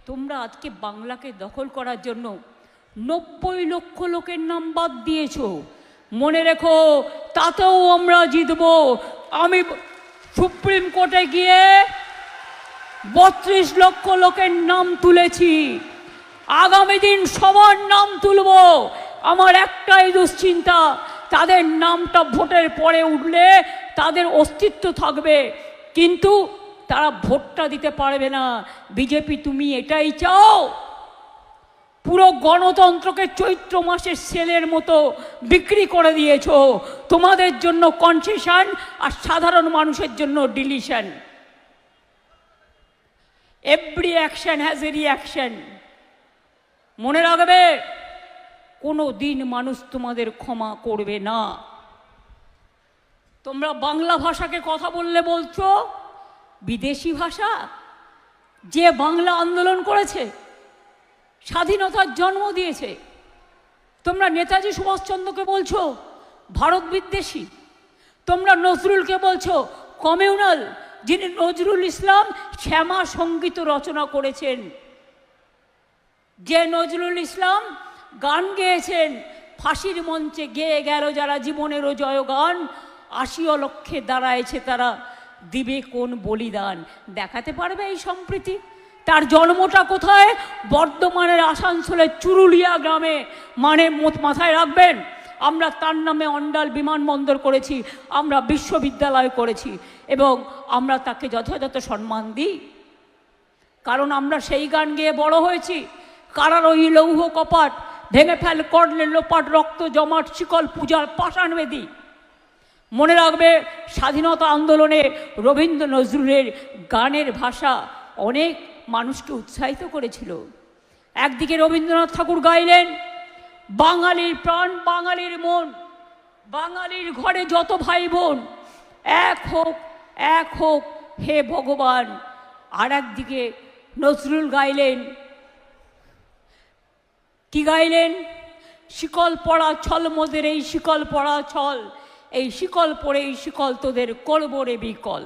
তোমরা আজকে বাংলাকে দখল করার জন্য 90 লক্ষ লোকের নাম বাদ দিয়েছ। মনে রেখো, তাতেও আমরা জিতব। আমি সুপ্রিম কোর্টে গিয়ে 32 লক্ষ লোকের নাম তুলেছি। আগামী দিন সবার নাম তুলব। আমার একটাই দুশ্চিন্তা, তাদের নামটা ভোটের পরে উঠলে তাদের অস্তিত্ব থাকবে, কিন্তু তারা ভোটটা দিতে পারবে না। বিজেপি, তুমি এটাই চাও? পুরো গণতন্ত্রকে চৈত্র মাসের সেলের মতো বিক্রি করে দিয়েছ। তোমাদের জন্য কনসেশন আর সাধারণ মানুষের জন্য deletion. Every action has a reaction. মনে রাখবে, কোনো দিন মানুষ তোমাদের ক্ষমা করবে না। তোমরা বাংলা ভাষাকে কথা বললে বলছো বিদেশি ভাষা। যে বাংলা আন্দোলন করেছে, স্বাধীনতার জন্ম দিয়েছে, তোমরা নেতাজি সুভাষচন্দ্রকে বলছো ভারত বিদ্বেষী। তোমরা নজরুলকে বলছো কমিউনাল, যিনি নজরুল ইসলাম শ্যামা সঙ্গীত রচনা করেছেন। যে নজরুল ইসলাম গান গেয়েছেন, ফাঁসির মঞ্চে গেয়ে গেল যারা জীবনেরও জয়গান, 80 লক্ষে দাঁড়ায়ছে তারা, দিবে কোন বলিদান। দেখাতে পারবে এই সম্প্রীতি? তার জন্মটা কোথায়? বর্ধমানের আসানসোলের চুরুলিয়া গ্রামে। মানে মাথায় রাখবেন, আমরা তার নামে অন্ডাল বিমানবন্দর করেছি, আমরা বিশ্ববিদ্যালয় করেছি, এবং আমরা তাকে যথাযথ সম্মান দিই, কারণ আমরা সেই গান গেয়ে বড় হয়েছি। কারার ওই লৌহ কপাট ভেঙে ফেল করলে লোপাট, রক্ত জমাট শিকল পূজার পাষাণ বেদী। মনে রাখবে, স্বাধীনতা আন্দোলনে রবীন্দ্র নজরুলের গানের ভাষা অনেক মানুষকে উৎসাহিত করেছিল। একদিকে রবীন্দ্রনাথ ঠাকুর গাইলেন, বাঙালির প্রাণ, বাঙালির মন, বাঙালির ঘরে যত ভাই বোন, এক হোক, এক হোক হে ভগবান। আর একদিকে নজরুল গাইলেন, কি গাইলেন? শিকল পড়া ছল মোদের, এই শিকল পড়া ছল, এই শিকল পরে এই শিকল তোদের করবো রে বিকল।